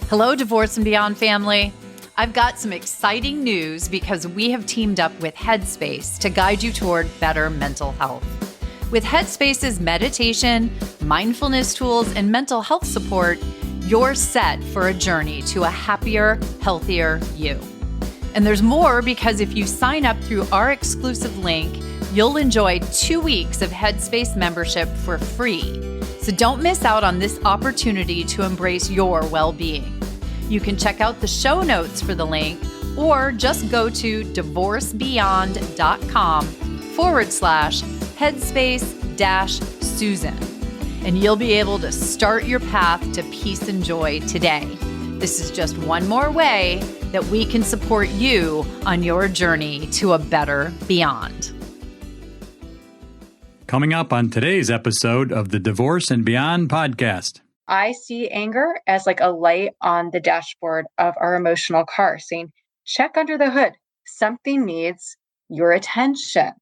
Hello, Divorce and Beyond family. I've got some exciting news because we have teamed up with Headspace to guide you toward better mental health. With Headspace's meditation, mindfulness tools, and mental health support, you're set for a journey to a happier, healthier you. And there's more because if you sign up through our exclusive link, you'll enjoy 2 weeks of Headspace membership for free. So don't miss out on this opportunity to embrace your well-being. You can check out the show notes for the link or just go to divorcebeyond.com/headspace-Susan, and you'll be able to start your path to peace and joy today. This is just one more way that we can support you on your journey to a better beyond. Coming up on today's episode of the Divorce and Beyond podcast. I see anger as like a light on the dashboard of our emotional car saying, check under the hood. Something needs your attention.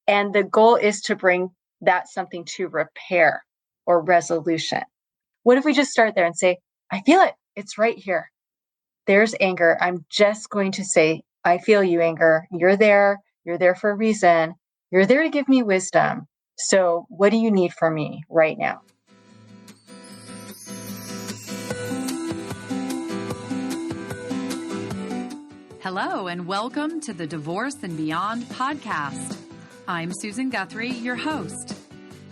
And the goal is to bring that something to repair or resolution. What if we just start there and say, I feel it. It's right here. There's anger. I'm just going to say, I feel you, anger. You're there. You're there for a reason. You're there to give me wisdom. So what do you need from me right now? Hello, and welcome to the Divorce and Beyond podcast. I'm Susan Guthrie, your host.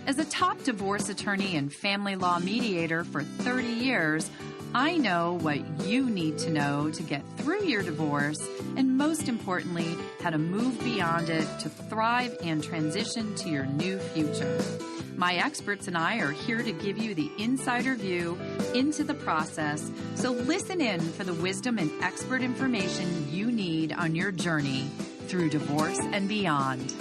As a top divorce attorney and family law mediator for 30 years, I know what you need to know to get through your divorce, and most importantly, how to move beyond it to thrive and transition to your new future. My experts and I are here to give you the insider view into the process, so listen in for the wisdom and expert information you need on your journey through divorce and beyond.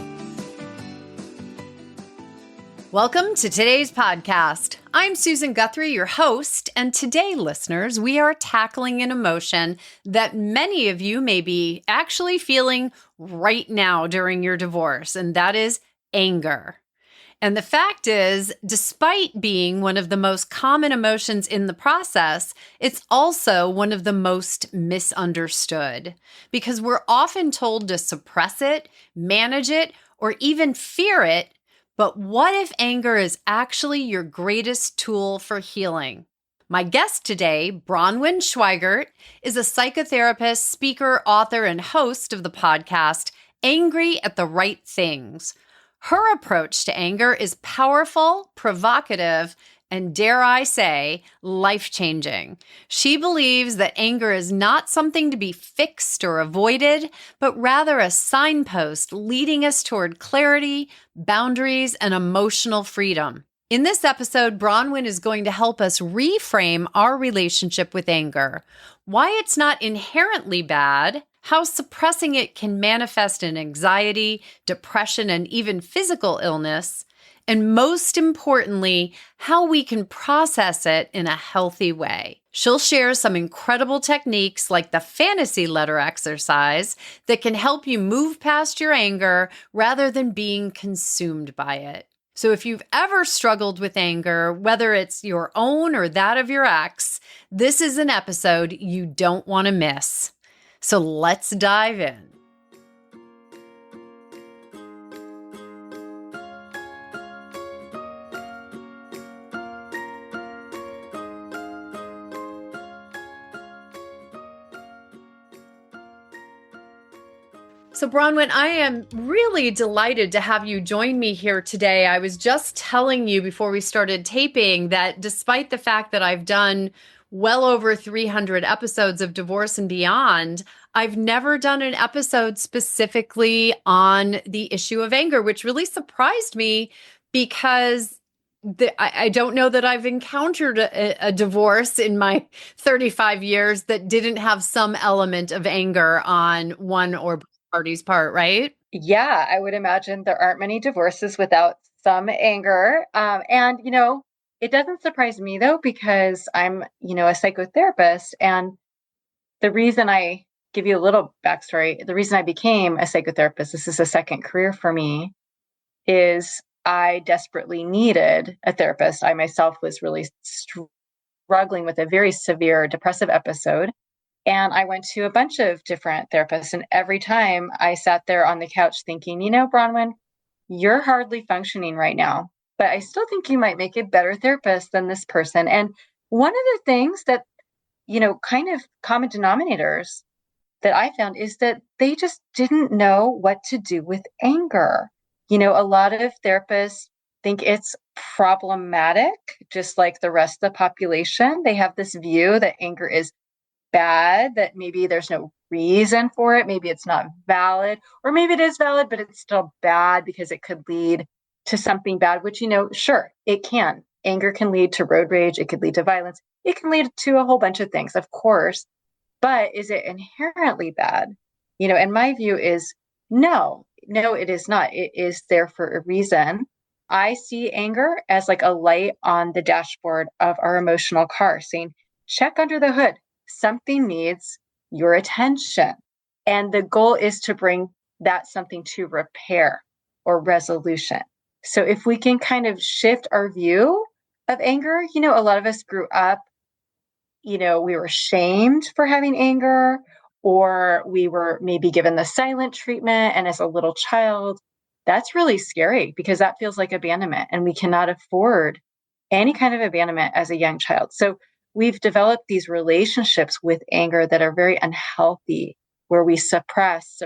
Welcome to today's podcast. I'm Susan Guthrie, your host, and today, listeners, we are tackling an emotion that many of you may be actually feeling right now during your divorce, and that is anger. And the fact is, despite being one of the most common emotions in the process, it's also one of the most misunderstood because we're often told to suppress it, manage it, or even fear it. But what if anger is actually your greatest tool for healing? My guest today, Bronwyn Schweigerdt, is a psychotherapist, speaker, author, and host of the podcast, Angry at the Right Things. Her approach to anger is powerful, provocative, and dare I say, life-changing. She believes that anger is not something to be fixed or avoided, but rather a signpost leading us toward clarity, boundaries, and emotional freedom. In this episode, Bronwyn is going to help us reframe our relationship with anger, why it's not inherently bad, how suppressing it can manifest in anxiety, depression, and even physical illness, and most importantly, how we can process it in a healthy way. She'll share some incredible techniques like the fantasy letter exercise that can help you move past your anger rather than being consumed by it. So if you've ever struggled with anger, whether it's your own or that of your ex, this is an episode you don't want to miss. So let's dive in. So Bronwyn, I am really delighted to have you join me here today. I was just telling you before we started taping that despite the fact that I've done well over 300 episodes of Divorce and Beyond, I've never done an episode specifically on the issue of anger, which really surprised me because I don't know that I've encountered a divorce in my 35 years that didn't have some element of anger on one or both parties' part, right? Yeah, I would imagine there aren't many divorces without some anger. It doesn't surprise me though, because I'm, a psychotherapist. And the reason I give you a little backstory, the reason I became a psychotherapist, this is a second career for me, is I desperately needed a therapist. I myself was really struggling with a very severe depressive episode. And I went to a bunch of different therapists. And every time I sat there on the couch thinking, Bronwyn, you're hardly functioning right now, but I still think you might make a better therapist than this person. And one of the things that, kind of common denominators that I found is that they just didn't know what to do with anger. A lot of therapists think it's problematic, just like the rest of the population. They have this view that anger is bad, that maybe there's no reason for it. Maybe it's not valid, or maybe it is valid, but it's still bad because it could lead to something bad, which, sure, it can. Anger can lead to road rage. It could lead to violence. It can lead to a whole bunch of things, of course. But is it inherently bad? And my view is no, it is not. It is there for a reason. I see anger as like a light on the dashboard of our emotional car saying, check under the hood. Something needs your attention. And the goal is to bring that something to repair or resolution. So if we can kind of shift our view of anger, a lot of us grew up, we were shamed for having anger, or we were maybe given the silent treatment. And as a little child, that's really scary because that feels like abandonment, and we cannot afford any kind of abandonment as a young child. So we've developed these relationships with anger that are very unhealthy, where we suppress.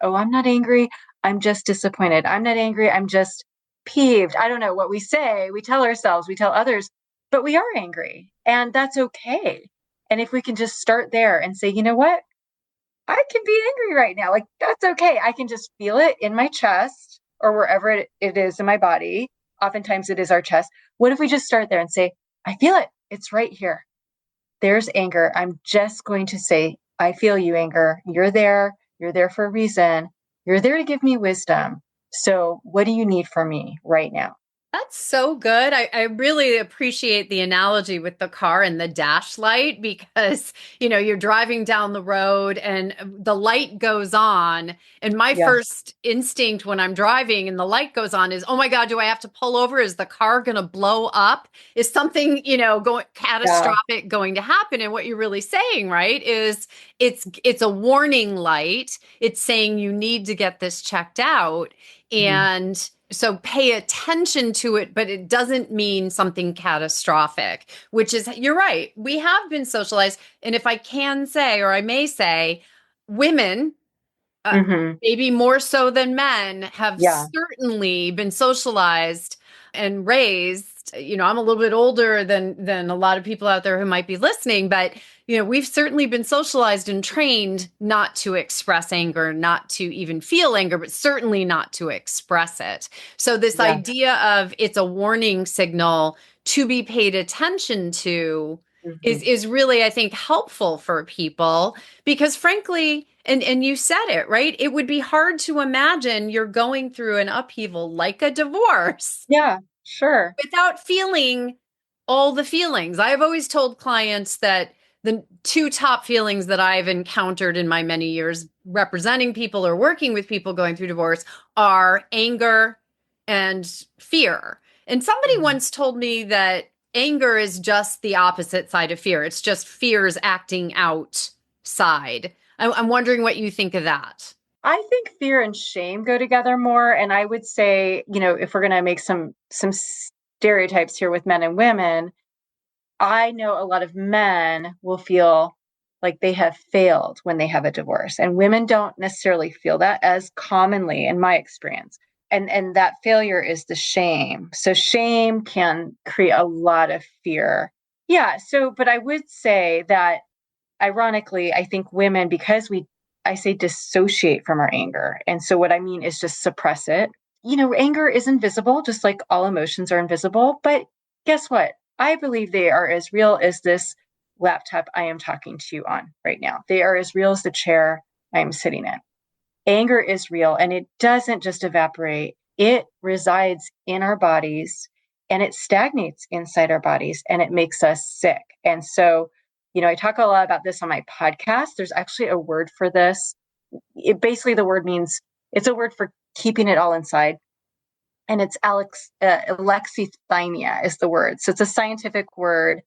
Oh, I'm not angry. I'm just disappointed. I'm not angry. I'm just peeved. I don't know what we say. We tell ourselves, we tell others, but we are angry, and that's okay. And if we can just start there and say, you know what? I can be angry right now. Like, that's okay. I can just feel it in my chest or wherever it is in my body. Oftentimes it is our chest. What if we just start there and say, I feel it. It's right here. There's anger. I'm just going to say, I feel you, anger. You're there. You're there for a reason. You're there to give me wisdom. So what do you need from me right now? That's so good. I really appreciate the analogy with the car and the dash light because, you're driving down the road and the light goes on. And my Yeah. first instinct when I'm driving and the light goes on is, oh my God, do I have to pull over? Is the car going to blow up? Is something, going catastrophic going to happen? And what you're really saying, right, is it's a warning light. It's saying you need to get this checked out. And so pay attention to it, but it doesn't mean something catastrophic, which is, you're right. We have been socialized. And if I can say, or I may say, women, maybe more so than men, have Yeah. certainly been socialized and raised. I'm a little bit older than a lot of people out there who might be listening, but we've certainly been socialized and trained not to express anger, not to even feel anger, but certainly not to express it. So this idea of it's a warning signal to be paid attention to is really, I think, helpful for people because frankly, and you said it, right? It would be hard to imagine you're going through an upheaval like a divorce. Yeah, sure. Without feeling all the feelings. I've always told clients that the two top feelings that I've encountered in my many years representing people or working with people going through divorce are anger and fear. And somebody once told me that anger is just the opposite side of fear. It's just fear's acting outside. I'm wondering what you think of that. I think fear and shame go together more. And I would say, if we're going to make some stereotypes here with men and women, I know a lot of men will feel like they have failed when they have a divorce, and women don't necessarily feel that as commonly in my experience. And that failure is the shame. So shame can create a lot of fear. Yeah. So, but I would say that ironically, I think women, because I say dissociate from our anger. And so what I mean is just suppress it. Anger is invisible, just like all emotions are invisible. But guess what? I believe they are as real as this laptop I am talking to you on right now. They are as real as the chair I am sitting in. Anger is real, and it doesn't just evaporate. It resides in our bodies, and it stagnates inside our bodies, and it makes us sick. And so, I talk a lot about this on my podcast. There's actually a word for this. Basically, the word means, it's a word for keeping it all inside. And it's alexithymia is the word. So it's a scientific word.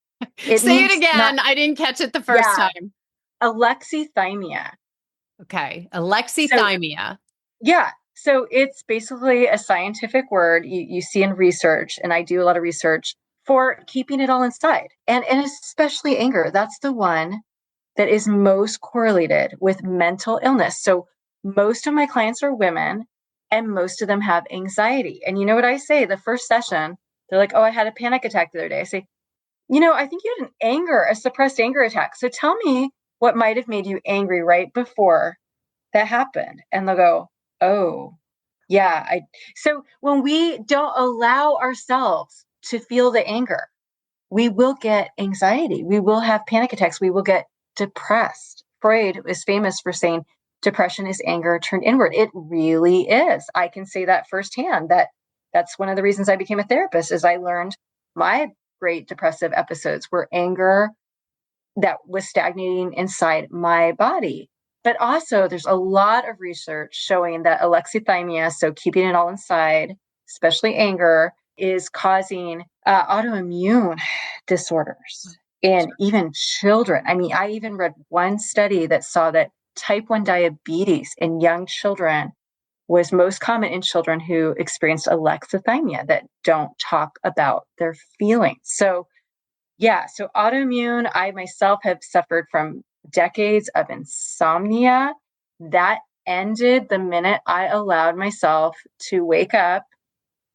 It Say it means not, again. I didn't catch it the first yeah, time. alexithymia. Okay. So Alexithymia. yeah, so it's basically a scientific word you see in research, and I do a lot of research for keeping it all inside, and especially anger. That's the one that is most correlated with mental illness. So most of my clients are women, and most of them have anxiety. And you know what I say? The first session, they're like, "Oh, I had a panic attack the other day." I say, I think you had a suppressed anger attack. So tell me what might have made you angry right before that happened. And they'll go, "Oh, yeah." So when we don't allow ourselves to feel the anger, we will get anxiety. We will have panic attacks. We will get depressed. Freud is famous for saying depression is anger turned inward. It really is. I can say that firsthand. That's one of the reasons I became a therapist, is I learned my great depressive episodes were anger that was stagnating inside my body. But also, there's a lot of research showing that alexithymia, so keeping it all inside, especially anger, is causing autoimmune disorders in even children. I mean, I even read one study that saw that type 1 diabetes in young children was most common in children who experienced alexithymia, that don't talk about their feelings. So yeah, so autoimmune, I myself have suffered from decades of insomnia. That ended the minute I allowed myself to wake up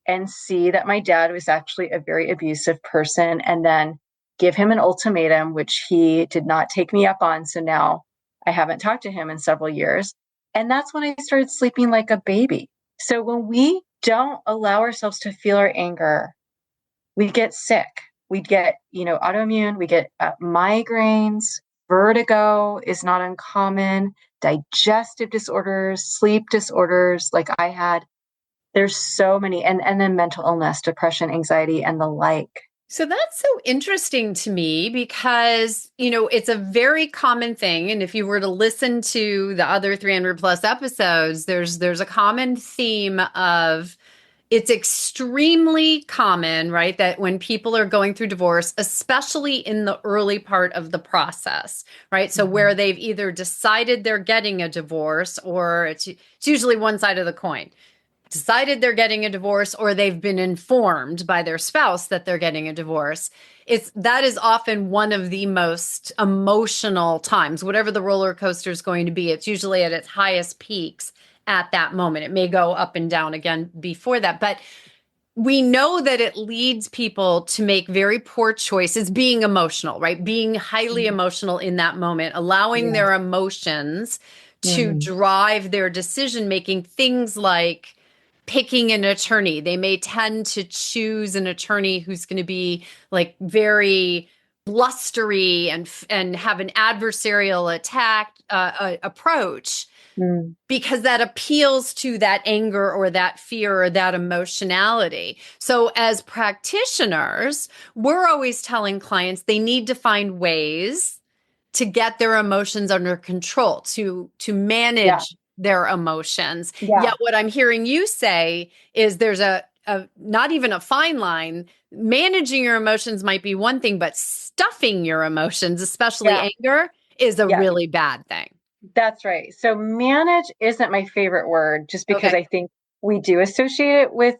and see that my dad was actually a very abusive person, and then give him an ultimatum, which he did not take me up on. So now I haven't talked to him in several years. And that's when I started sleeping like a baby. So when we don't allow ourselves to feel our anger, we get sick. We get, autoimmune, we get migraines, vertigo is not uncommon, digestive disorders, sleep disorders like I had. There's so many, and then mental illness, depression, anxiety, and the like. So that's so interesting to me because, it's a very common thing. And if you were to listen to the other 300 plus episodes, there's a common theme of it's extremely common, right? That when people are going through divorce, especially in the early part of the process, right? So where they've either decided they're getting a divorce, or it's usually one side of the coin, decided they're getting a divorce, or they've been informed by their spouse that they're getting a divorce. That is often one of the most emotional times. Whatever the roller coaster is going to be, it's usually at its highest peaks at that moment. It may go up and down again before that, but we know that it leads people to make very poor choices, being emotional, right? Being highly emotional in that moment, allowing Yeah. their emotions to Mhm. drive their decision making. Things like picking an attorney. They may tend to choose an attorney who's going to be like very blustery and have an adversarial approach, Mm. because that appeals to that anger or that fear or that emotionality. So as practitioners, we're always telling clients they need to find ways to get their emotions under control, to Yeah. manage their emotions. Yeah. Yet what I'm hearing you say is there's a not even a fine line. Managing your emotions might be one thing, but stuffing your emotions, especially Yeah. anger, is a Yeah. really bad thing. That's right. So manage isn't my favorite word, just because Okay. I think we do associate it with,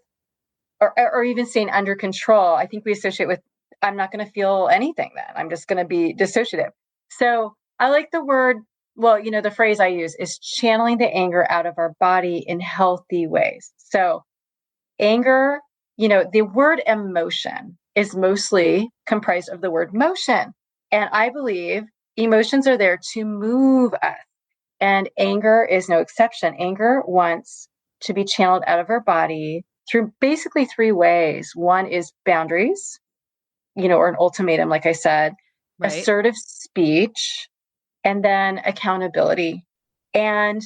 or even saying under control. I think we associate with, I'm not going to feel anything then. I'm just going to be dissociative. So I like the word, well, the phrase I use is channeling the anger out of our body in healthy ways. So anger, the word emotion is mostly comprised of the word motion. And I believe emotions are there to move us. And anger is no exception. Anger wants to be channeled out of our body through basically three ways. One is boundaries, or an ultimatum, like I said, Right. assertive speech, and then accountability. And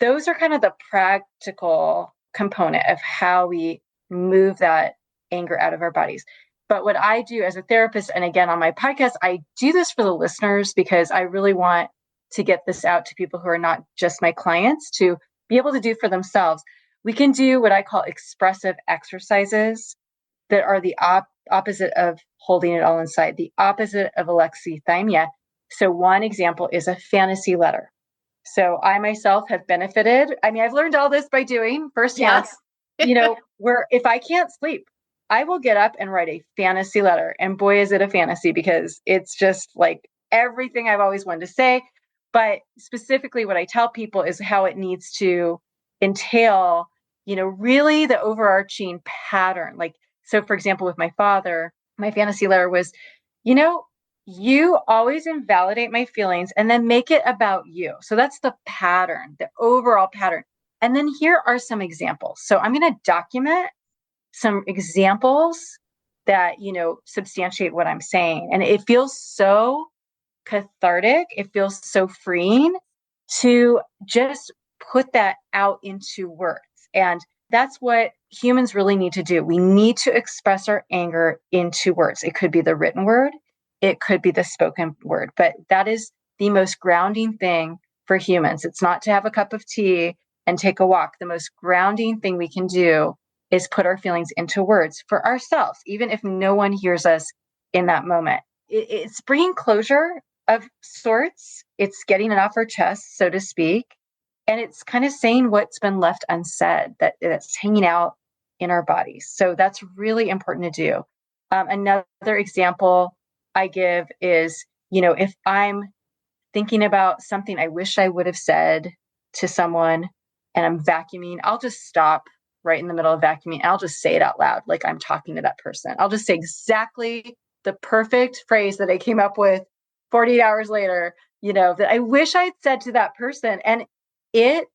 those are kind of the practical component of how we move that anger out of our bodies. But what I do as a therapist, and again on my podcast, I do this for the listeners because I really want to get this out to people who are not just my clients to be able to do for themselves. We can do what I call expressive exercises that are the opposite of holding it all inside, the opposite of alexithymia. So one example is a fantasy letter. So I myself have benefited. I mean, I've learned all this by doing firsthand. Yes. Where if I can't sleep, I will get up and write a fantasy letter. And boy, is it a fantasy, because it's just like everything I've always wanted to say. But specifically, what I tell people is how it needs to entail, really the overarching pattern. Like, so for example, with my father, my fantasy letter was, you know, you always invalidate my feelings and then make it about you. So that's the pattern, the overall pattern. And then here are some examples. So I'm going to document some examples that, substantiate what I'm saying. And it feels so cathartic. It feels so freeing to just put that out into words. And that's what humans really need to do. We need to express our anger into words. It could be the written word, it could be the spoken word, but that is the most grounding thing for humans. It's not to have a cup of tea and take a walk. The most grounding thing we can do is put our feelings into words for ourselves, even if no one hears us in that moment. It's bringing closure of sorts. It's getting it off our chest, so to speak. And it's kind of saying what's been left unsaid, that's hanging out in our bodies. So that's really important to do. Another example I give is, if I'm thinking about something I wish I would have said to someone and I'm vacuuming, I'll just stop right in the middle of vacuuming. I'll just say it out loud, like I'm talking to that person. I'll just say exactly the perfect phrase that I came up with 48 hours later, that I wish I'd said to that person. And it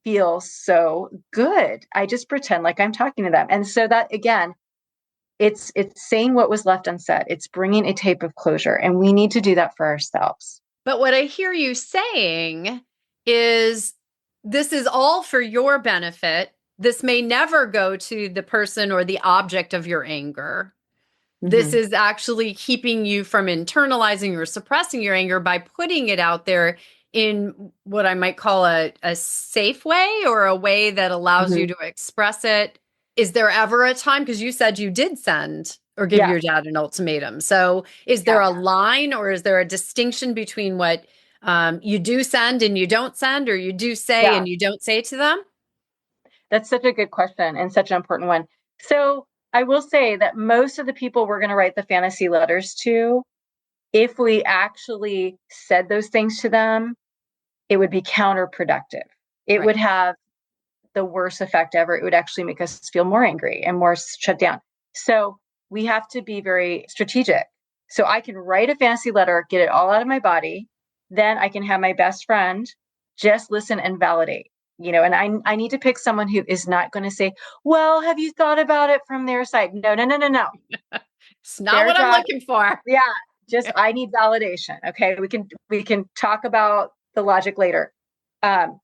feels so good. I just pretend like I'm talking to them. And so that, again, it's saying what was left unsaid. It's bringing a tape of closure. And we need to do that for ourselves. But what I hear you saying is this is all for your benefit. This may never go to the person or the object of your anger. This is actually keeping you from internalizing or suppressing your anger by putting it out there in what I might call a safe way, or a way that allows you to express it. Is there ever a time, because you said you did send or give your dad an ultimatum. So is there a line, or is there a distinction between what you do send and you don't send, or you do say and you don't say to them? That's such a good question and such an important one. So I will say that most of the people we're going to write the fantasy letters to, if we actually said those things to them, it would be counterproductive. It would have the worst effect ever. It would actually make us feel more angry and more shut down. So we have to be very strategic. So I can write a fantasy letter, get it all out of my body. Then I can have my best friend just listen and validate. And I need to pick someone who is not going to say, well, have you thought about it from their side? No. It's not what I'm looking for. Yeah. Just, I need validation. Okay. We can talk about the logic later. And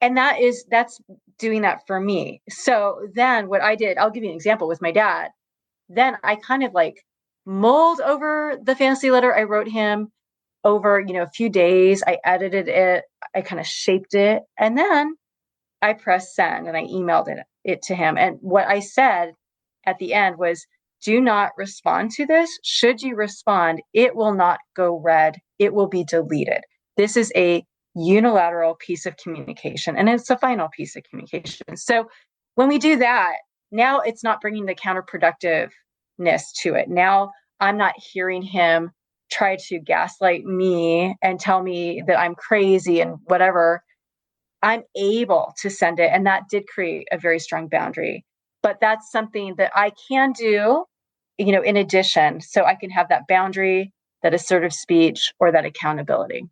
that's doing that for me. So then what I did, I'll give you an example with my dad. Then I kind of like mulled over the fantasy letter I wrote him over, a few days. I edited it. I kind of shaped it. And then I pressed send and I emailed it to him. And what I said at the end was, do not respond to this. Should you respond, it will not go read. It will be deleted. This is a unilateral piece of communication, and it's a final piece of communication. So when we do that, now it's not bringing the counterproductiveness to it. Now I'm not hearing him try to gaslight me and tell me that I'm crazy and whatever. I'm able to send it. And that did create a very strong boundary. But that's something that I can do, in addition, so I can have that boundary, that assertive speech, or that accountability.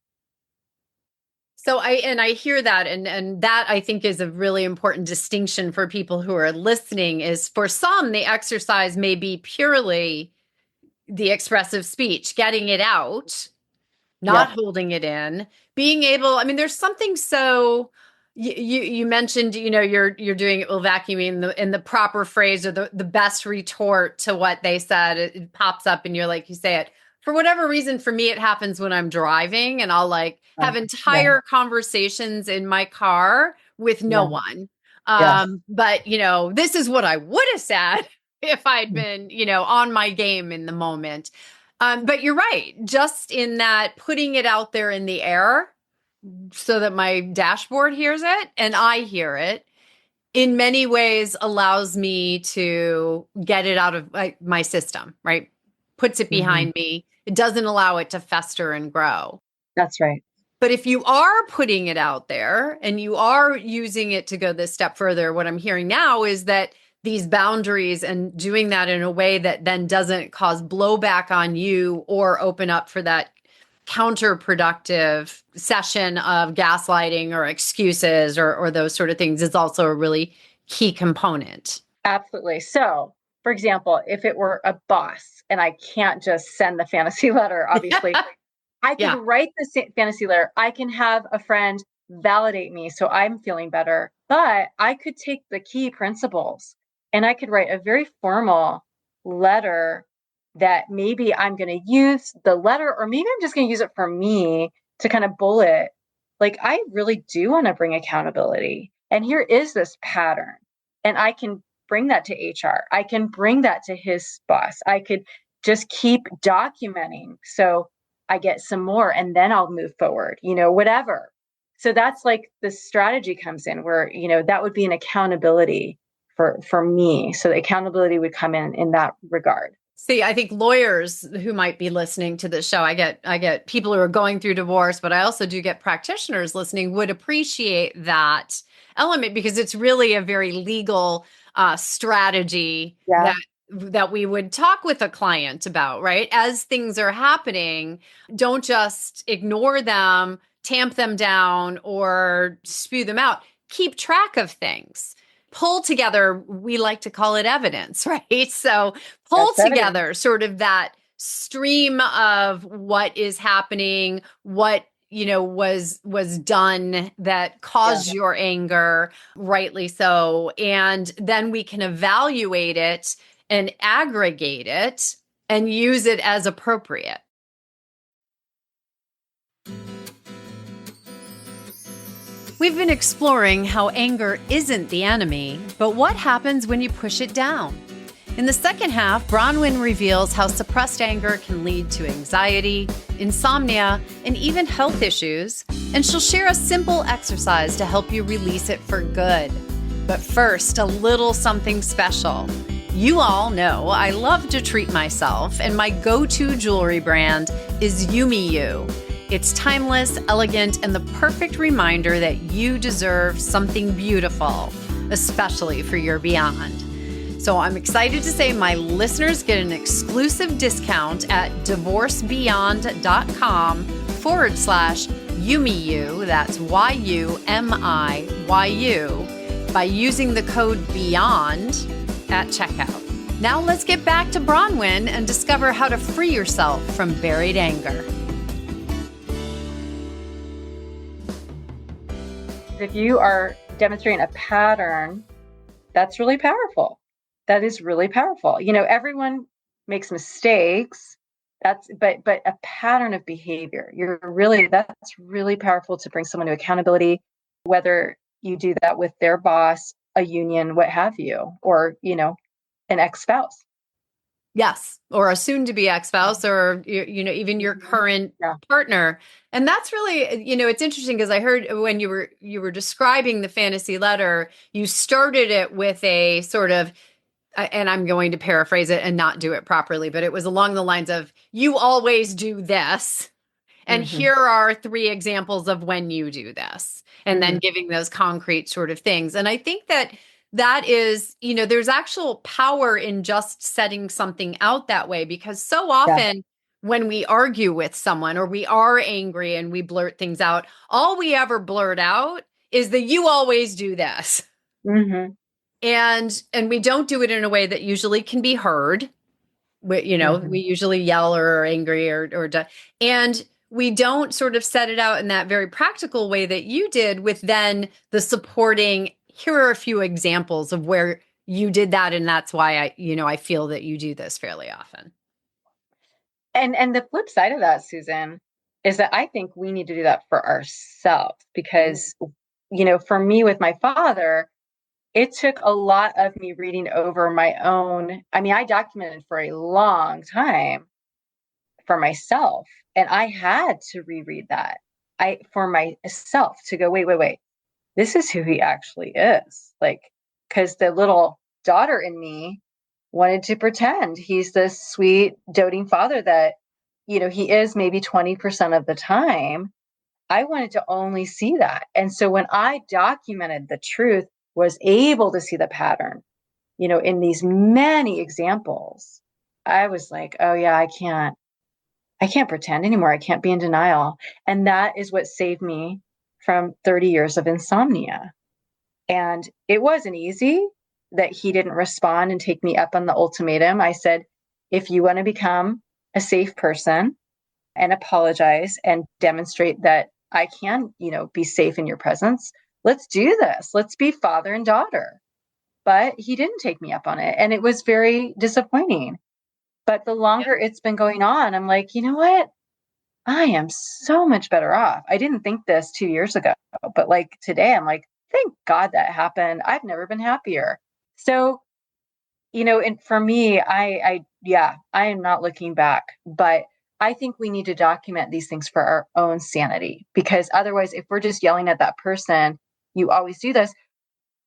So I hear that, and that I think is a really important distinction for people who are listening. Is for some, the exercise may be purely the expressive speech, getting it out, not holding it in, being able. I mean, there's something so. You mentioned, you're doing it while vacuuming in the proper phrase, or the best retort to what they said. It pops up and you're like, you say it. For whatever reason, for me, it happens when I'm driving, and I'll have entire conversations in my car with no one. But this is what I would have said. if I'd been, on my game in the moment. But you're right. Just in that putting it out there in the air so that my dashboard hears it and I hear it in many ways allows me to get it out of my system, right? Puts it behind me. It doesn't allow it to fester and grow. That's right. But if you are putting it out there and you are using it to go this step further, what I'm hearing now is that these boundaries and doing that in a way that then doesn't cause blowback on you or open up for that counterproductive session of gaslighting or excuses or those sort of things is also a really key component. Absolutely. So, for example, if it were a boss and I can't just send the fantasy letter, obviously, I can write the fantasy letter. I can have a friend validate me so I'm feeling better. But I could take the key principles and I could write a very formal letter that maybe I'm going to use the letter, or maybe I'm just going to use it for me to kind of bullet. Like, I really do want to bring accountability. And here is this pattern. And I can bring that to HR. I can bring that to his boss. I could just keep documenting. So I get some more and then I'll move forward, whatever. So that's like the strategy comes in where, that would be an accountability for me. So the accountability would come in that regard. See, I think lawyers who might be listening to this show, I get people who are going through divorce, but I also do get practitioners listening would appreciate that element because it's really a very legal strategy that we would talk with a client about, right? As things are happening, don't just ignore them, tamp them down, or spew them out. Keep track of things. Pull together, we like to call it evidence, right? So pull together sort of that stream of what is happening, what was done that caused your anger, rightly so. And then we can evaluate it and aggregate it and use it as appropriate. We've been exploring how anger isn't the enemy, but what happens when you push it down. In the second half, Bronwyn reveals how suppressed anger can lead to anxiety, insomnia, and even health issues, and she'll share a simple exercise to help you release it for good. But first, a little something special. You all know I love to treat myself, and my go-to jewelry brand is Yumi You. It's timeless, elegant, and the perfect reminder that you deserve something beautiful, especially for your beyond. So I'm excited to say my listeners get an exclusive discount at divorcebeyond.com/YumiYu, that's YUMIYU, by using the code BEYOND at checkout. Now let's get back to Bronwyn and discover how to free yourself from buried anger. If you are demonstrating a pattern, that's really powerful. That is really powerful. Everyone makes mistakes. But a pattern of behavior. That's really powerful to bring someone to accountability, whether you do that with their boss, a union, what have you, or, an ex-spouse. Yes, or a soon-to-be ex-spouse, or even your current partner. And that's really, it's interesting because I heard when you were describing the fantasy letter, you started it with a sort of, and I'm going to paraphrase it and not do it properly, but it was along the lines of, you always do this. And here are 3 examples of when you do this, and then giving those concrete sort of things. And I think that is, there's actual power in just setting something out that way, because so often when we argue with someone or we are angry and we blurt things out, all we ever blurt out is that you always do this. And we don't do it in a way that usually can be heard. We usually yell or are angry and we don't sort of set it out in that very practical way that you did, with then the supporting, here are a few examples of where you did that. And that's why I feel that you do this fairly often. And the flip side of that, Susan, is that I think we need to do that for ourselves, because, for me with my father, it took a lot of me reading over my own. I mean, I documented for a long time for myself, and I had to reread that. For myself to go, wait. This is who he actually is. Like, because the little daughter in me wanted to pretend he's this sweet, doting father that, he is maybe 20% of the time. I wanted to only see that. And so when I documented the truth, was able to see the pattern, in these many examples, I was like, oh yeah, I can't pretend anymore. I can't be in denial. And that is what saved me from 30 years of insomnia. And it wasn't easy that he didn't respond and take me up on the ultimatum. I said, if you want to become a safe person and apologize and demonstrate that I can, be safe in your presence, let's do this. Let's be father and daughter. But he didn't take me up on it. And it was very disappointing. But the longer it's been going on, I'm like, you know what? I am so much better off. I didn't think this 2 years ago, but like today, I'm like, thank God that happened. I've never been happier. So, and for me, I am not looking back, but I think we need to document these things for our own sanity, because otherwise, if we're just yelling at that person, you always do this,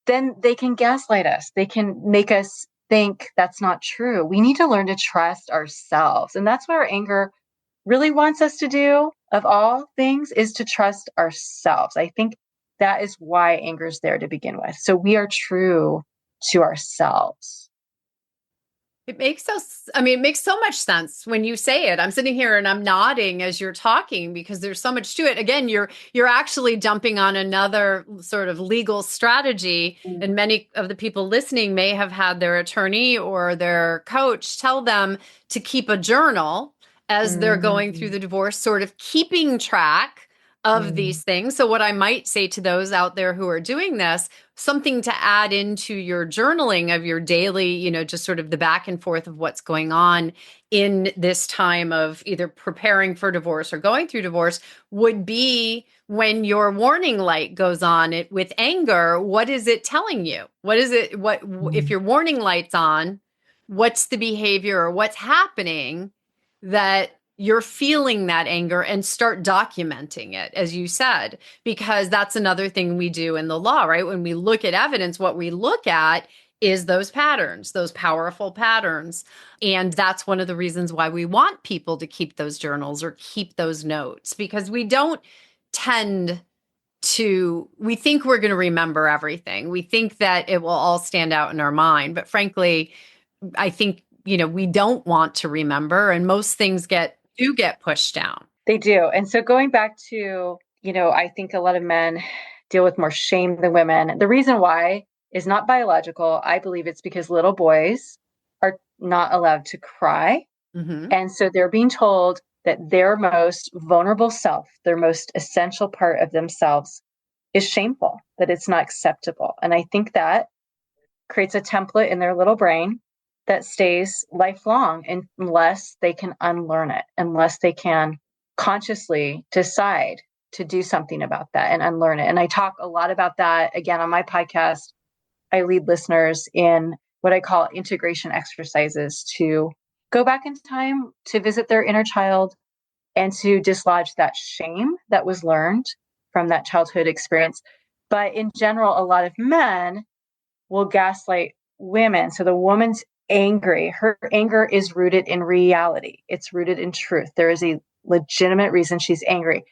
then they can gaslight us. They can make us think that's not true. We need to learn to trust ourselves. And that's what our anger really wants us to do, of all things, is to trust ourselves. I think that is why anger is there to begin with. So we are true to ourselves. It makes so much sense when you say it. I'm sitting here and I'm nodding as you're talking because there's so much to it. Again, you're actually jumping on another sort of legal strategy. And many of the people listening may have had their attorney or their coach tell them to keep a journal as they're going through the divorce, sort of keeping track of these things. So what I might say to those out there who are doing this, something to add into your journaling of your daily, just sort of the back and forth of what's going on in this time of either preparing for divorce or going through divorce, would be when your warning light goes on with anger, what is it telling you? If your warning light's on, what's the behavior or what's happening that you're feeling that anger, and start documenting it, as you said, because that's another thing we do in the law, right? When we look at evidence, what we look at is those patterns, those powerful patterns. And that's one of the reasons why we want people to keep those journals or keep those notes, because we don't tend to, we think we're going to remember everything. We think that it will all stand out in our mind. But frankly, I think, we don't want to remember, and most things do get pushed down. They do. And so going back to, I think a lot of men deal with more shame than women. The reason why is not biological. I believe it's because little boys are not allowed to cry. And so they're being told that their most vulnerable self, their most essential part of themselves, is shameful, that it's not acceptable. And I think that creates a template in their little brain that stays lifelong unless they can unlearn it, unless they can consciously decide to do something about that and unlearn it. And I talk a lot about that again on my podcast. I lead listeners in what I call integration exercises to go back in time to visit their inner child and to dislodge that shame that was learned from that childhood experience. But in general, a lot of men will gaslight women. So the woman's angry. Her anger is rooted in reality. It's rooted in truth. There is a legitimate reason she's angry.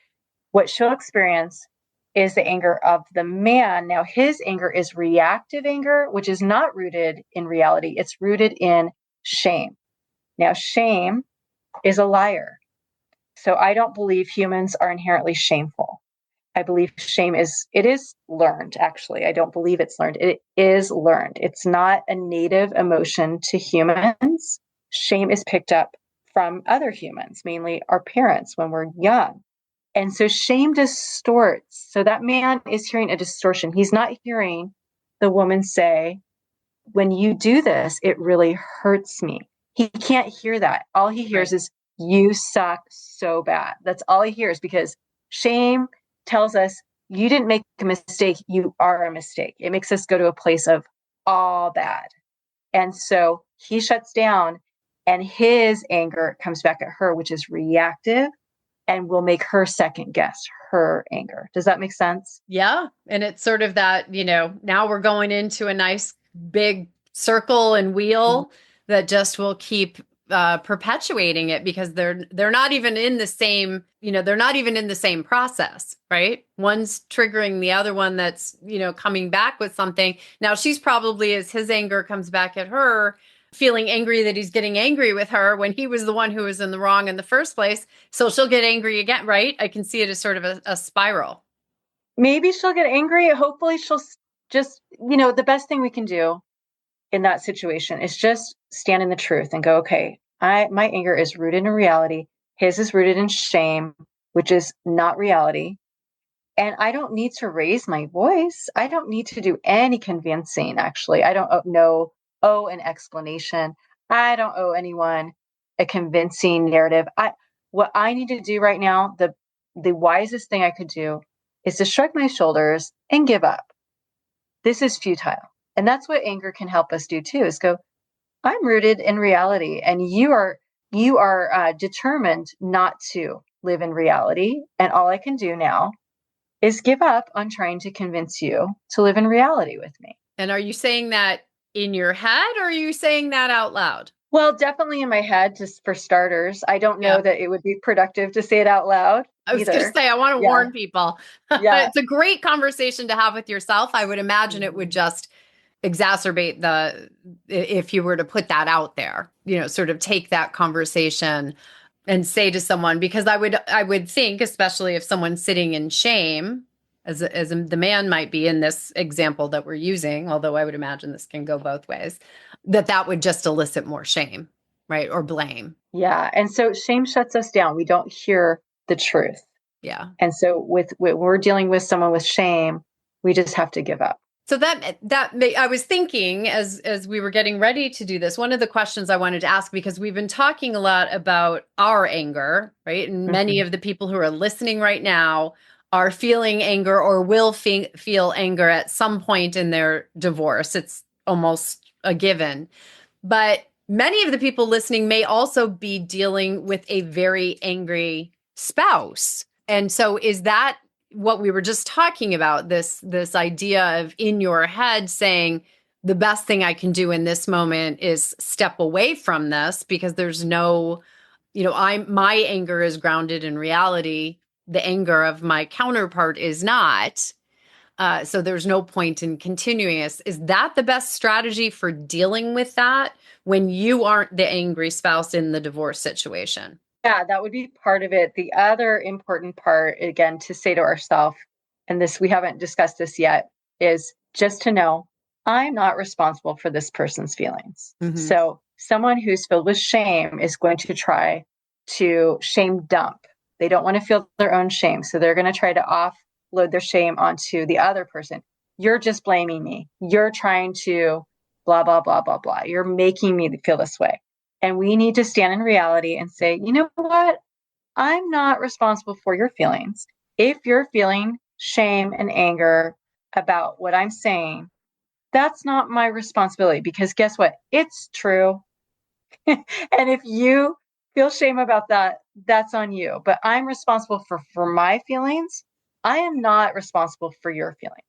What she'll experience is the anger of the man. Now, his anger is reactive anger, which is not rooted in reality. It's rooted in shame. Now, shame is a liar. So I don't believe humans are inherently shameful. I believe shame is learned, actually. I don't believe it's learned. It is learned. It's not a native emotion to humans. Shame is picked up from other humans, mainly our parents when we're young. And so shame distorts. So that man is hearing a distortion. He's not hearing the woman say, when you do this, it really hurts me. He can't hear that. All he hears is, you suck so bad. That's all he hears, because shame tells us you didn't make a mistake. You are a mistake. It makes us go to a place of all bad. And so he shuts down and his anger comes back at her, which is reactive and will make her second guess her anger. Does that make sense? Yeah. And it's sort of that, now we're going into a nice big circle and wheel that just will keep perpetuating it, because they're not even in the same, they're not even in the same process, right? One's triggering the other one that's, coming back with something. Now she's probably, as his anger comes back at her, feeling angry that he's getting angry with her when he was the one who was in the wrong in the first place. So she'll get angry again, right? I can see it as sort of a spiral. Maybe she'll get angry. Hopefully she'll just, the best thing we can do in that situation is just stand in the truth and go, okay, my anger is rooted in reality. His is rooted in shame, which is not reality. And I don't need to raise my voice. I don't need to do any convincing, actually. I don't owe an explanation. I don't owe anyone a convincing narrative. What I need to do right now, the wisest thing I could do is to shrug my shoulders and give up. This is futile. And that's what anger can help us do too, is go, I'm rooted in reality, and you are determined not to live in reality. And all I can do now is give up on trying to convince you to live in reality with me. And are you saying that in your head, or are you saying that out loud? Well, definitely in my head, just for starters. I don't know that it would be productive to say it out loud. I was going to say, I want to warn people. Yeah. It's a great conversation to have with yourself. I would imagine it would just exacerbate if you were to put that out there, sort of take that conversation and say to someone, because I would think, especially if someone's sitting in shame, as the man might be in this example that we're using, although I would imagine this can go both ways, that would just elicit more shame, right? Or blame. Yeah. And so shame shuts us down. We don't hear the truth. Yeah. And so when we're dealing with someone with shame, we just have to give up. So I was thinking as we were getting ready to do this, one of the questions I wanted to ask, because we've been talking a lot about our anger, right? And many of the people who are listening right now are feeling anger or will feel anger at some point in their divorce. It's almost a given. But many of the people listening may also be dealing with a very angry spouse. And so is that what we were just talking about, this idea of in your head saying, the best thing I can do in this moment is step away from this, because there's no, my anger is grounded in reality. The anger of my counterpart is not. So there's no point in continuing this. Is that the best strategy for dealing with that when you aren't the angry spouse in the divorce situation? Yeah, that would be part of it. The other important part, again, to say to ourselves, and this, we haven't discussed this yet, is just to know I'm not responsible for this person's feelings. So someone who's filled with shame is going to try to shame dump. They don't want to feel their own shame. So they're going to try to offload their shame onto the other person. You're just blaming me. You're trying to blah, blah, blah, blah, blah. You're making me feel this way. And we need to stand in reality and say, you know what? I'm not responsible for your feelings. If you're feeling shame and anger about what I'm saying, that's not my responsibility, because guess what? It's true. And if you feel shame about that, that's on you. But I'm responsible for my feelings. I am not responsible for your feelings.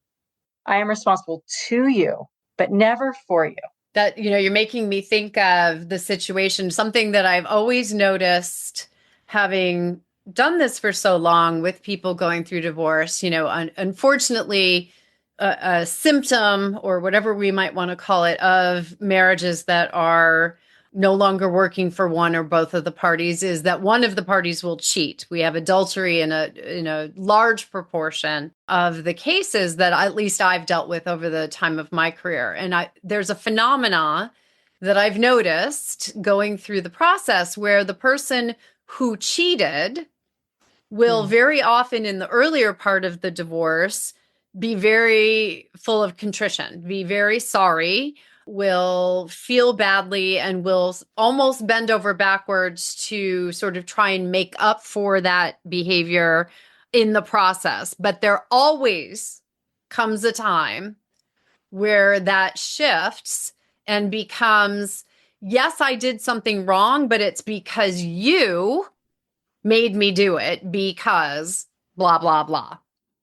I am responsible to you, but never for you. That, you're making me think of the situation, something that I've always noticed, having done this for so long with people going through divorce. Unfortunately, a symptom, or whatever we might want to call it, of marriages that are no longer working for one or both of the parties is that one of the parties will cheat. We have adultery in a large proportion of the cases that at least I've dealt with over the time of my career. And there's a phenomena that I've noticed going through the process where the person who cheated will very often, in the earlier part of the divorce, be very full of contrition, be very sorry, will feel badly, and will almost bend over backwards to sort of try and make up for that behavior in the process, but there always comes a time where that shifts and becomes, yes, I did something wrong, but it's because you made me do it because blah, blah, blah,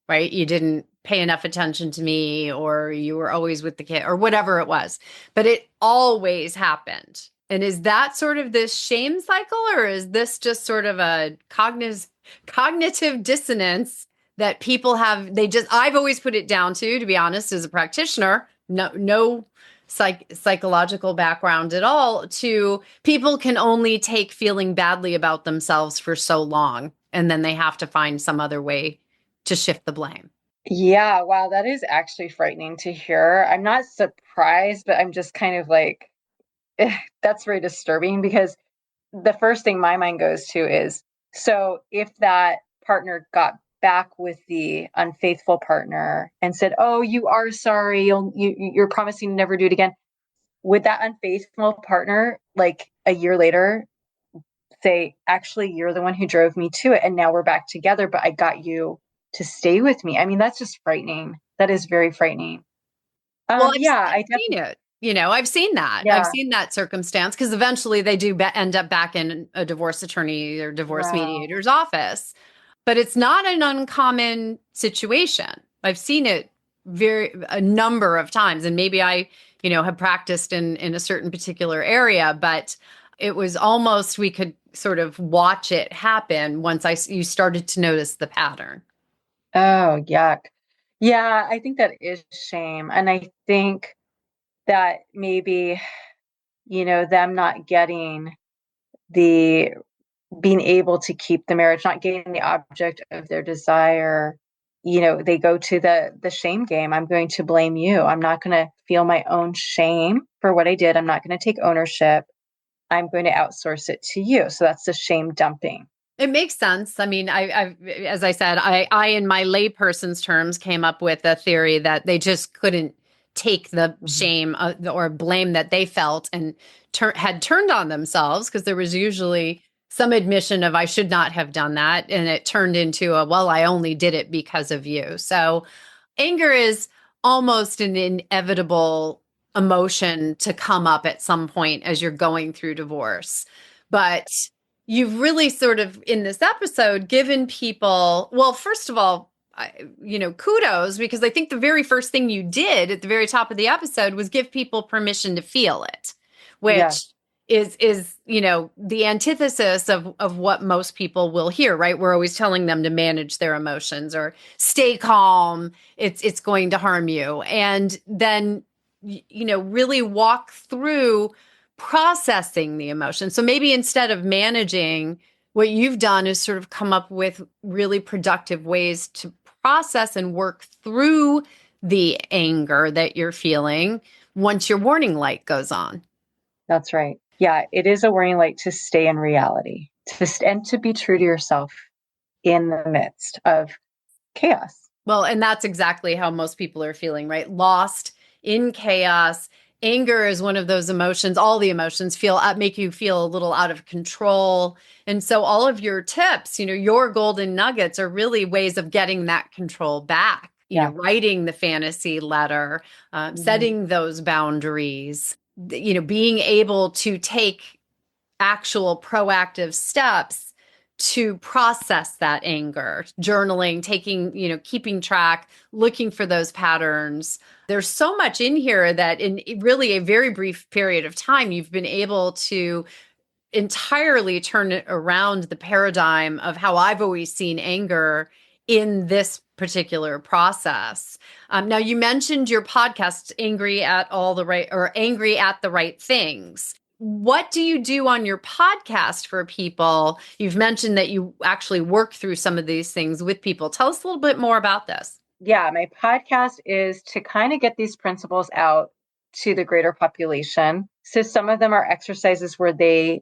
right? You didn't pay enough attention to me, or you were always with the kid, or whatever it was. But it always happened. And is that sort of this shame cycle, or is this just sort of a cognitive dissonance that people have? I've always put it down to be honest, as a practitioner, no psychological background at all, to people can only take feeling badly about themselves for so long, and then they have to find some other way to shift the blame. Yeah, wow, that is actually frightening to hear. I'm not surprised, but I'm just kind of like, that's very disturbing, because the first thing my mind goes to is, so if that partner got back with the unfaithful partner and said, "Oh, you are sorry, you're promising to never do it again," would that unfaithful partner, like a year later, say, "Actually, you're the one who drove me to it, and now we're back together, but I got you to stay with me"? I mean, that's just frightening. That is very frightening. Well, Yeah, I've I seen definitely, it. I've seen that. I've yeah, seen that circumstance, because eventually they do end up back in a divorce attorney or divorce wow, mediator's office. But it's not an uncommon situation. I've seen it a number of times, and maybe I, have practiced in a certain particular area, but it was almost, we could sort of watch it happen once you started to notice the pattern. oh, yuck. Yeah, I think that is shame, and I think that maybe, them not getting the being able to keep the marriage, not getting the object of their desire, they go to the shame game. I'm going to blame you. I'm not going to feel my own shame for what I did. I'm not going to take ownership. I'm going to outsource it to you. So that's the shame dumping. It makes sense. I mean, as I said, in my layperson's terms, came up with a theory that they just couldn't take the Mhm. shame or blame that they felt and had turned on themselves, because there was usually some admission of, I should not have done that. And it turned into well, I only did it because of you. So anger is almost an inevitable emotion to come up at some point as you're going through divorce. But you've really sort of, in this episode, given people, well, first of all, kudos, because I think the very first thing you did at the very top of the episode was give people permission to feel it, Yeah. which is the antithesis of what most people will hear, right? We're always telling them to manage their emotions or stay calm. It's going to harm you. And then really walk through processing the emotion. So maybe instead of managing, what you've done is sort of come up with really productive ways to process and work through the anger that you're feeling once your warning light goes on. That's right. Yeah, it is a warning light to stay in reality, and to be true to yourself in the midst of chaos. Well, and that's exactly how most people are feeling, right? Lost in chaos. Anger is one of those emotions. All the emotions make you feel a little out of control. And so all of your tips, your golden nuggets are really ways of getting that control back. Yeah. Writing the fantasy letter, Mhm. setting those boundaries, being able to take actual proactive steps to process that anger, journaling, keeping track, looking for those patterns. There's so much in here that in really a very brief period of time, you've been able to entirely turn it around, the paradigm of how I've always seen anger in this particular process. Now, you mentioned your podcast, Angry at All the Right, or Angry at the Right Things. What do you do on your podcast for people? You've mentioned that you actually work through some of these things with people. Tell us a little bit more about this. Yeah, my podcast is to kind of get these principles out to the greater population. So some of them are exercises where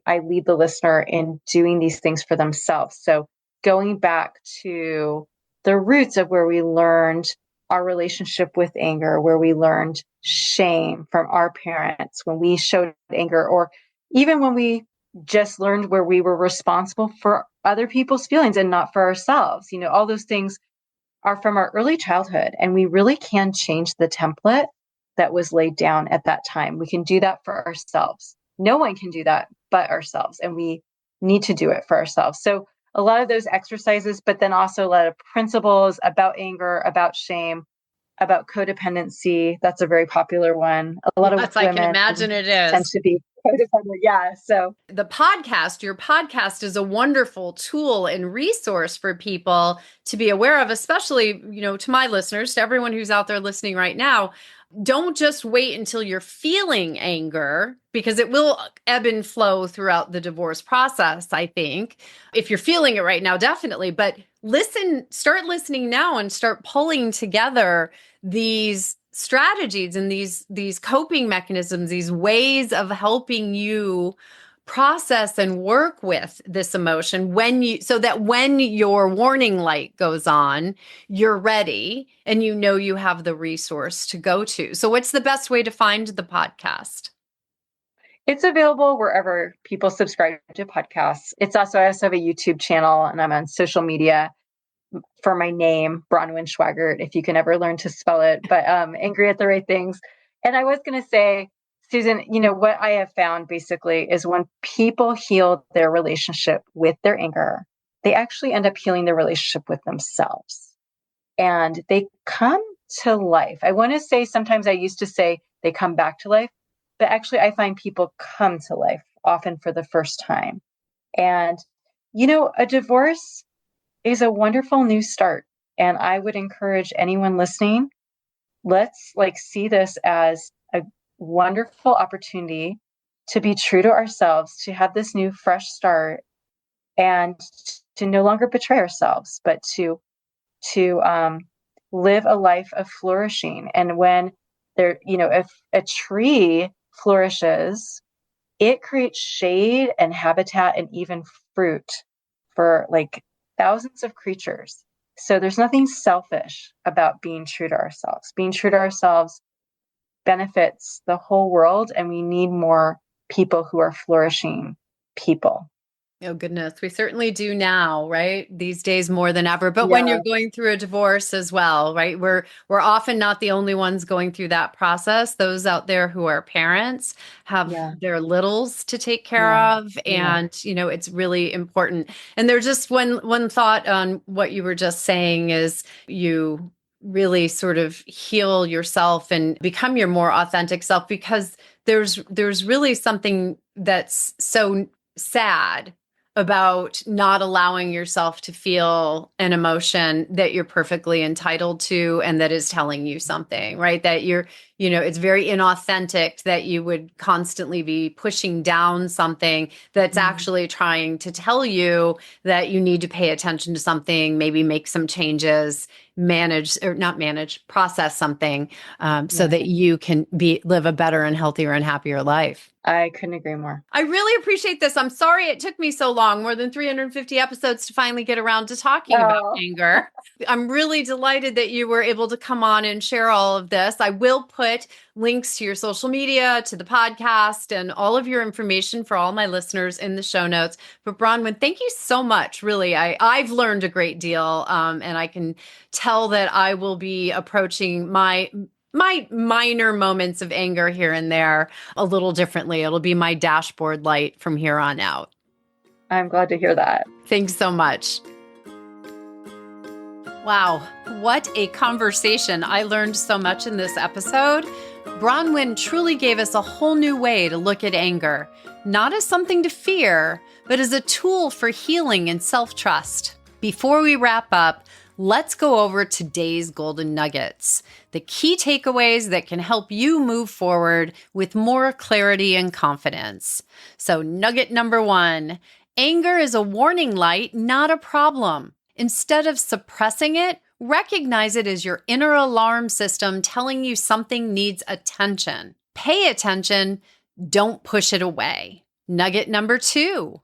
I lead the listener in doing these things for themselves. So going back to the roots of where we learned our relationship with anger, where we learned shame from our parents when we showed anger, or even when we just learned where we were responsible for other people's feelings and not for ourselves. All those things are from our early childhood, and we really can change the template that was laid down at that time. We can do that for ourselves. No one can do that but ourselves, and we need to do it for ourselves. So a lot of those exercises, but then also a lot of principles about anger, about shame, about codependency. That's a very popular one. A lot of Yes, I can women imagine it tend is. to be codependent. Yeah. So Your podcast is a wonderful tool and resource for people to be aware of, especially, to my listeners, to everyone who's out there listening right now. Don't just wait until you're feeling anger, because it will ebb and flow throughout the divorce process, I think. If you're feeling it right now, definitely. But start listening now and start pulling together these strategies and these coping mechanisms, these ways of helping you process and work with this emotion so that when your warning light goes on, you're ready and you have the resource to go to. So what's the best way to find the podcast? it's available wherever people subscribe to podcasts. I also have a YouTube channel, and I'm on social media for my name, Bronwyn Schweigerdt, if you can ever learn to spell it, but angry at the right things. And I was going to say, Susan, what I have found basically is when people heal their relationship with their anger, they actually end up healing their relationship with themselves. And they come to life. I want to say, sometimes I used to say they come back to life, but actually I find people come to life often for the first time. And, a divorce is a wonderful new start. And I would encourage anyone listening, let's see this as a wonderful opportunity to be true to ourselves, to have this new fresh start, and to no longer betray ourselves, but to live a life of flourishing. And when if a tree flourishes, it creates shade and habitat and even fruit for thousands of creatures. So there's nothing selfish about being true to ourselves. Being true to ourselves benefits the whole world, and we need more people who are flourishing people. Oh, goodness. We certainly do now, right? These days more than ever. But when Yeah. you're going through a divorce as well, right? We're often not the only ones going through that process. Those out there who are parents have Yeah. their littles to take care Yeah. of. And, it's really important. And there's just one thought on what you were just saying is you really sort of heal yourself and become your more authentic self, because there's really something that's so sad about not allowing yourself to feel an emotion that you're perfectly entitled to and that is telling you something, right? That it's very inauthentic that you would constantly be pushing down something that's actually trying to tell you that you need to pay attention to something, maybe make some changes, process something, so that you can live a better and healthier and happier life. I couldn't agree more. I really appreciate this. I'm sorry it took me so long, more than 350 episodes, to finally get around to talking about anger. I'm really delighted that you were able to come on and share all of this. I will put links to your social media, to the podcast, and all of your information for all my listeners in the show notes. But Bronwyn, thank you so much. Really, I've learned a great deal, and I can tell that I will be approaching my minor moments of anger here and there a little differently. It'll be my dashboard light from here on out. I'm glad to hear that. Thanks so much. Wow, what a conversation. I learned so much in this episode. Bronwyn truly gave us a whole new way to look at anger, not as something to fear, but as a tool for healing and self-trust. Before we wrap up, let's go over today's golden nuggets, the key takeaways that can help you move forward with more clarity and confidence. So, nugget number 1, anger is a warning light, not a problem. Instead of suppressing it, recognize it as your inner alarm system telling you something needs attention. Pay attention, don't push it away. Nugget number 2,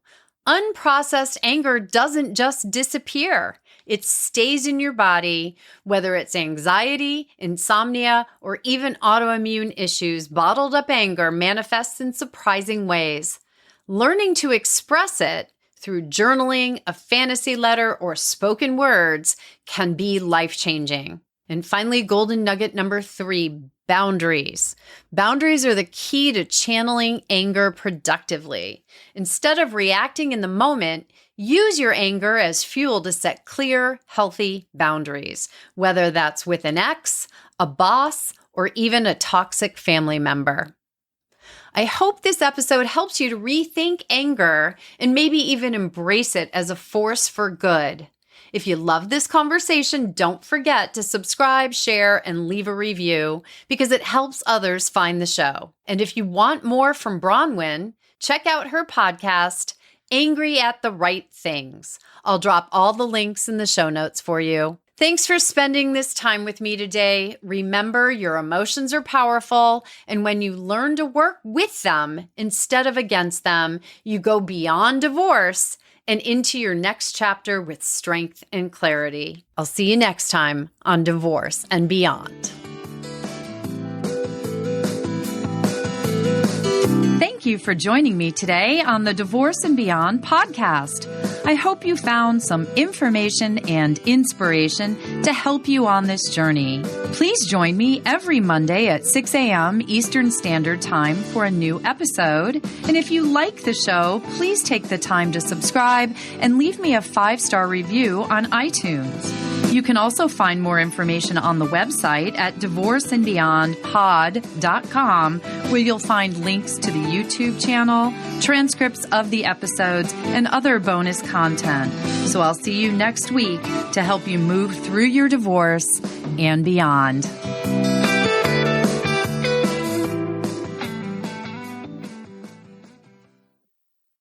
unprocessed anger doesn't just disappear. It stays in your body, whether it's anxiety, insomnia, or even autoimmune issues. Bottled up anger manifests in surprising ways. Learning to express it through journaling, a fantasy letter, or spoken words can be life-changing. And finally, golden nugget number 3, boundaries. Boundaries are the key to channeling anger productively. Instead of reacting in the moment, use your anger as fuel to set clear, healthy boundaries, whether that's with an ex, a boss, or even a toxic family member. I hope this episode helps you to rethink anger and maybe even embrace it as a force for good. If you love this conversation, don't forget to subscribe, share, and leave a review because it helps others find the show. And if you want more from Bronwyn, check out her podcast, Angry at the Right Things. I'll drop all the links in the show notes for you. Thanks for spending this time with me today. Remember, your emotions are powerful, and when you learn to work with them instead of against them, you go beyond divorce and into your next chapter with strength and clarity. I'll see you next time on Divorce and Beyond. Thank you for joining me today on the Divorce and Beyond podcast. I hope you found some information and inspiration to help you on this journey. Please join me every Monday at 6 a.m. Eastern Standard Time for a new episode. And if you like the show, please take the time to subscribe and leave me a 5-star review on iTunes. You can also find more information on the website at divorceandbeyondpod.com, where you'll find links to the YouTube channel, transcripts of the episodes, and other bonus content. So I'll see you next week to help you move through your divorce and beyond.